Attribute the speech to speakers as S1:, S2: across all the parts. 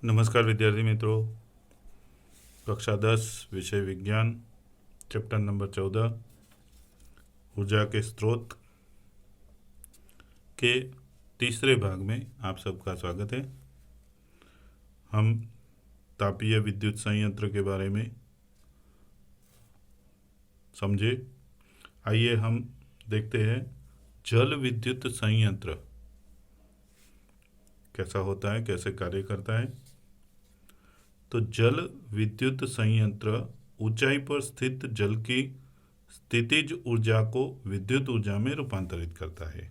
S1: नमस्कार विद्यार्थी मित्रों। कक्षा 10 विषय विज्ञान, चैप्टर नंबर 14 ऊर्जा के स्रोत के तीसरे भाग में आप सबका स्वागत है। हम तापीय विद्युत संयंत्र के बारे में समझे। आइए हम देखते हैं जल विद्युत संयंत्र कैसा होता है, कैसे कार्य करता है। तो जल विद्युत संयंत्र ऊंचाई पर स्थित जल की स्थितिज ऊर्जा को विद्युत ऊर्जा में रूपांतरित करता है।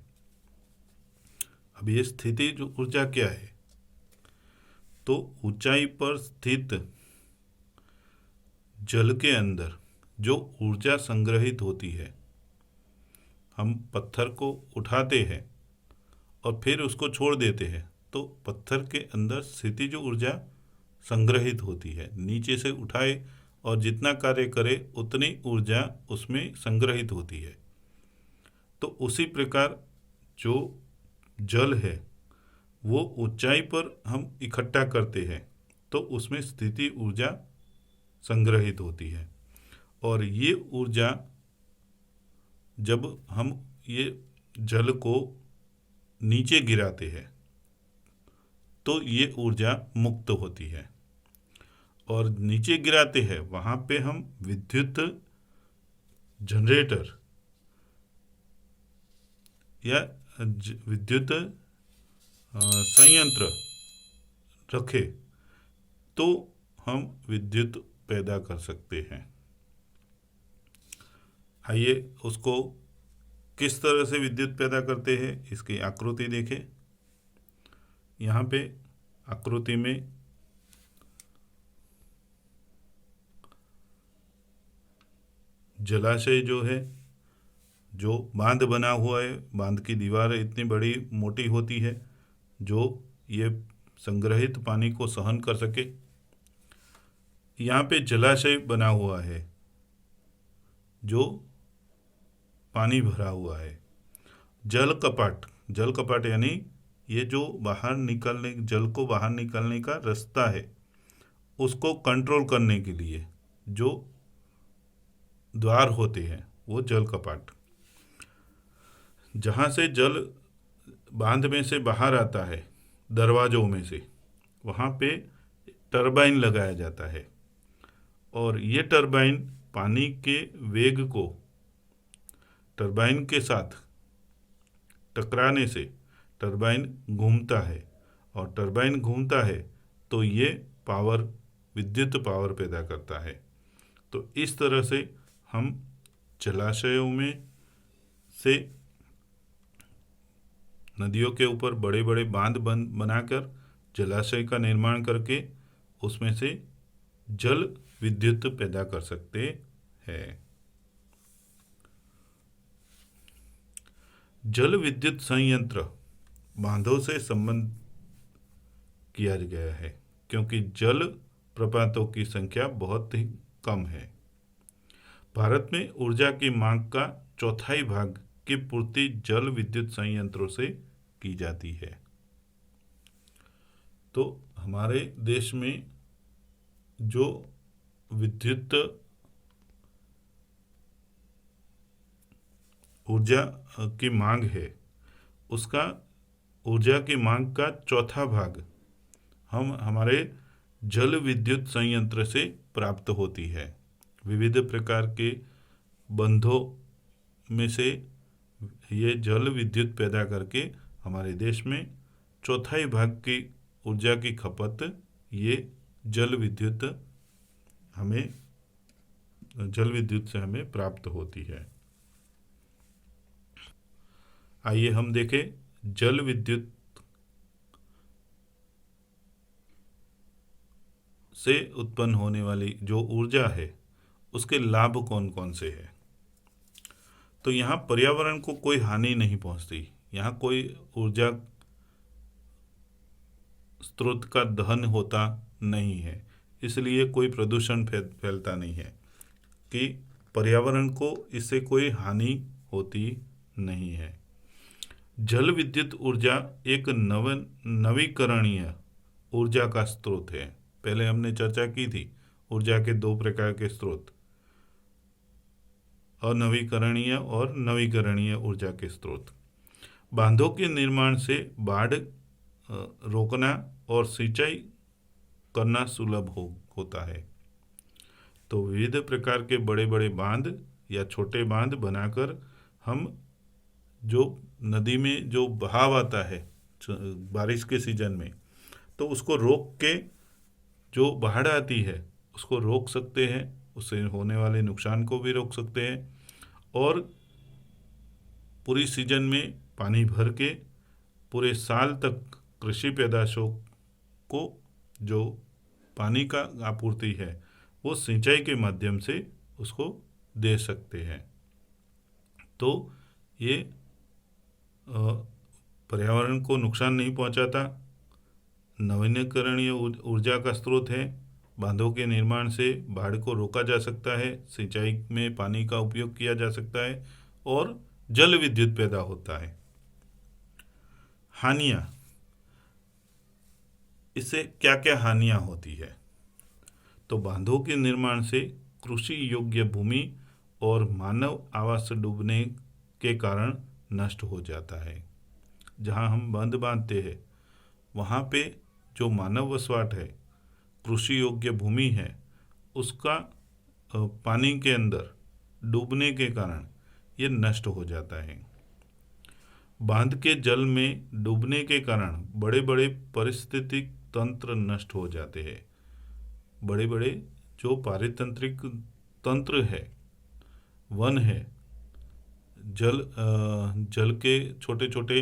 S1: अब ये स्थितिज ऊर्जा क्या है? तो ऊंचाई पर स्थित जल के अंदर जो ऊर्जा संग्रहित होती है, हम पत्थर को उठाते हैं और फिर उसको छोड़ देते हैं, तो पत्थर के अंदर स्थितिज ऊर्जा संग्रहित होती है। नीचे से उठाए और जितना कार्य करे उतनी ऊर्जा उसमें संग्रहित होती है। तो उसी प्रकार जो जल है वो ऊंचाई पर हम इकट्ठा करते हैं तो उसमें स्थिति ऊर्जा संग्रहित होती है। और ये ऊर्जा जब हम ये जल को नीचे गिराते हैं तो ये ऊर्जा मुक्त होती है, और नीचे गिराते हैं वहाँ पे हम विद्युत जनरेटर या विद्युत संयंत्र रखे तो हम विद्युत पैदा कर सकते हैं। आइए उसको किस तरह से विद्युत पैदा करते हैं इसकी आकृति देखें। यहाँ पे आकृति में जलाशय जो है, जो बांध बना हुआ है, बांध की दीवार इतनी बड़ी मोटी होती है जो ये संग्रहित पानी को सहन कर सके। यहाँ पे जलाशय बना हुआ है जो पानी भरा हुआ है। जल कपाट यानी ये जो बाहर निकलने, जल को बाहर निकलने का रास्ता है, उसको कंट्रोल करने के लिए जो द्वार होते हैं वो जल कपाट। जहाँ से जल बांध में से बाहर आता है, दरवाजों में से, वहाँ पे टरबाइन लगाया जाता है, और ये टरबाइन पानी के वेग को टरबाइन के साथ टकराने से टरबाइन घूमता है, और टरबाइन घूमता है तो ये विद्युत पावर पैदा करता है। तो इस तरह से हम जलाशयों में से नदियों के ऊपर बड़े बड़े बांध बनाकर जलाशय का निर्माण करके उसमें से जल विद्युत पैदा कर सकते हैं। जल विद्युत संयंत्र बांधों से संबंध किया गया है क्योंकि जल प्रपातों की संख्या बहुत ही कम है। भारत में ऊर्जा की मांग का चौथाई भाग की पूर्ति जल विद्युत संयंत्रों से की जाती है। तो हमारे देश में जो विद्युत ऊर्जा की मांग है, उसका ऊर्जा की मांग का चौथा भाग हम हमारे जल विद्युत संयंत्र से प्राप्त होती है। विविध प्रकार के बंधों में से ये जल विद्युत पैदा करके हमारे देश में चौथाई भाग की ऊर्जा की खपत ये जल विद्युत से हमें प्राप्त होती है। आइए हम देखें जल विद्युत से उत्पन्न होने वाली जो ऊर्जा है उसके लाभ कौन कौन से हैं। तो यहाँ पर्यावरण को कोई हानि नहीं पहुँचती, यहाँ कोई ऊर्जा स्रोत का दहन होता नहीं है, इसलिए कोई प्रदूषण फैलता नहीं है, कि पर्यावरण को इससे कोई हानि होती नहीं है। जल विद्युत ऊर्जा एक नवीकरणीय ऊर्जा का स्रोत है। पहले हमने चर्चा की थी ऊर्जा के दो प्रकार के स्रोत, अनवीकरणीय और नवीकरणीय ऊर्जा के स्रोत। बांधों के निर्माण से बाढ़ रोकना और सिंचाई करना सुलभ होता है। तो विविध प्रकार के बड़े बड़े बांध या छोटे बांध बनाकर हम जो नदी में जो बहाव आता है बारिश के सीजन में, तो उसको रोक के जो बाढ़ आती है उसको रोक सकते हैं, उससे होने वाले नुकसान को भी रोक सकते हैं, और पूरी सीजन में पानी भर के पूरे साल तक कृषि पैदाशों को जो पानी का आपूर्ति है वो सिंचाई के माध्यम से उसको दे सकते हैं। तो ये पर्यावरण को नुकसान नहीं पहुंचाता, नवीकरणीय ऊर्जा का स्रोत है, बांधों के निर्माण से बाढ़ को रोका जा सकता है, सिंचाई में पानी का उपयोग किया जा सकता है और जल विद्युत पैदा होता है। हानियां, इससे क्या क्या हानियां होती है? तो बांधों के निर्माण से कृषि योग्य भूमि और मानव आवास डूबने के कारण नष्ट हो जाता है। जहां हम बांध बांधते हैं वहां पे जो मानव वसवाट है, कृषि योग्य भूमि है, उसका पानी के अंदर डूबने के कारण ये नष्ट हो जाता है। बांध के जल में डूबने के कारण बड़े बड़े पारिस्थितिक तंत्र नष्ट हो जाते हैं। बड़े बड़े जो पारितंत्रिक तंत्र है, वन है, जल के छोटे छोटे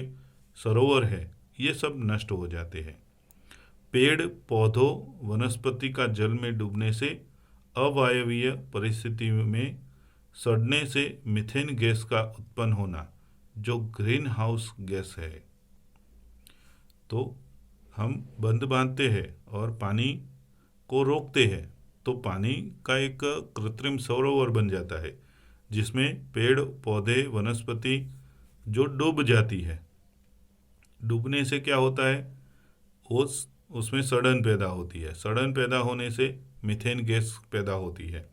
S1: सरोवर है, ये सब नष्ट हो जाते हैं। पेड़ पौधों वनस्पति का जल में डूबने से अवायवीय परिस्थिति में सड़ने से मीथेन गैस का उत्पन्न होना, जो ग्रीन हाउस गैस है। तो हम बंद बांधते हैं और पानी को रोकते हैं तो पानी का एक कृत्रिम सरोवर बन जाता है जिसमें पेड़ पौधे वनस्पति जो डूब जाती है। डूबने से क्या होता है, उसमें सड़न पैदा होती है। सड़न पैदा होने से मीथेन गैस पैदा होती है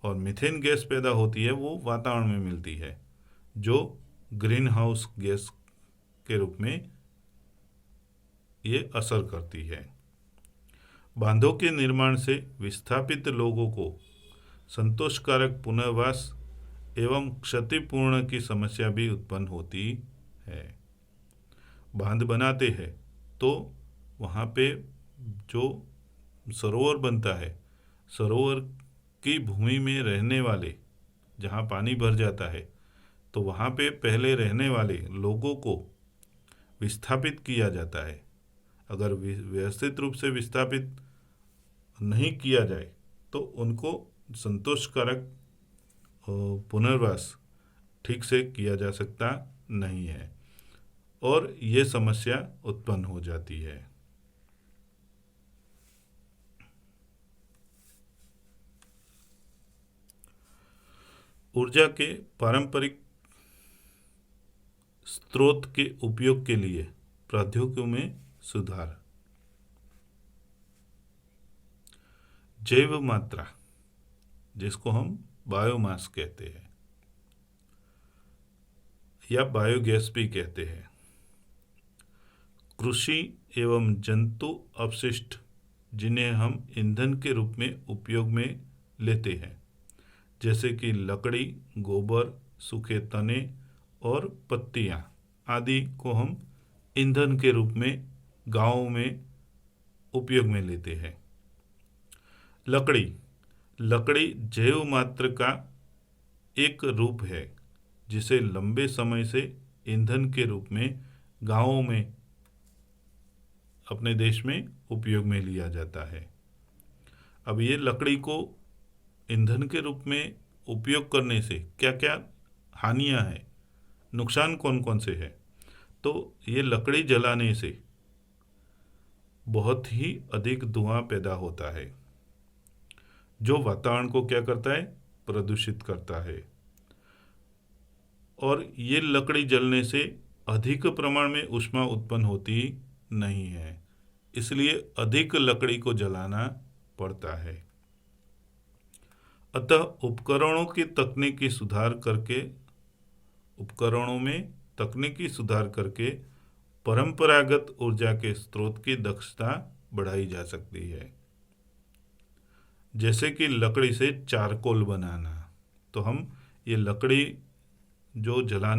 S1: और मीथेन गैस पैदा होती है वो वातावरण में मिलती है जो ग्रीन हाउस गैस के रूप में ये असर करती है। बांधों के निर्माण से विस्थापित लोगों को संतोषकारक पुनर्वास एवं क्षतिपूर्ण की समस्या भी उत्पन्न होती है। बांध बनाते हैं तो वहाँ पे जो सरोवर बनता है, सरोवर की भूमि में रहने वाले, जहाँ पानी भर जाता है तो वहाँ पे पहले रहने वाले लोगों को विस्थापित किया जाता है। अगर व्यवस्थित रूप से विस्थापित नहीं किया जाए तो उनको संतोषकारक पुनर्वास ठीक से किया जा सकता नहीं है और ये समस्या उत्पन्न हो जाती है। ऊर्जा के पारंपरिक स्रोत के उपयोग के लिए प्रौद्योगिकियों में सुधार। जैव मात्रा, जिसको हम बायोमास कहते हैं या बायोगैस भी कहते हैं, कृषि एवं जंतु अपशिष्ट जिन्हें हम ईंधन के रूप में उपयोग में लेते हैं, जैसे कि लकड़ी, गोबर, सूखे तने और पत्तियां आदि को हम ईंधन के रूप में गांवों में उपयोग में लेते हैं। लकड़ी जैव मात्र का एक रूप है जिसे लंबे समय से ईंधन के रूप में गांवों में अपने देश में उपयोग में लिया जाता है। अब ये लकड़ी को ईंधन के रूप में उपयोग करने से क्या क्या हानियां हैं, नुकसान कौन कौन से हैं? तो ये लकड़ी जलाने से बहुत ही अधिक धुआं पैदा होता है जो वातावरण को क्या करता है, प्रदूषित करता है। और ये लकड़ी जलने से अधिक प्रमाण में ऊष्मा उत्पन्न होती नहीं है, इसलिए अधिक लकड़ी को जलाना पड़ता है। अतः उपकरणों में तकनीकी सुधार करके परंपरागत ऊर्जा के स्रोत की दक्षता बढ़ाई जा सकती है। जैसे कि लकड़ी से चारकोल बनाना, तो हम ये लकड़ी जो जलाने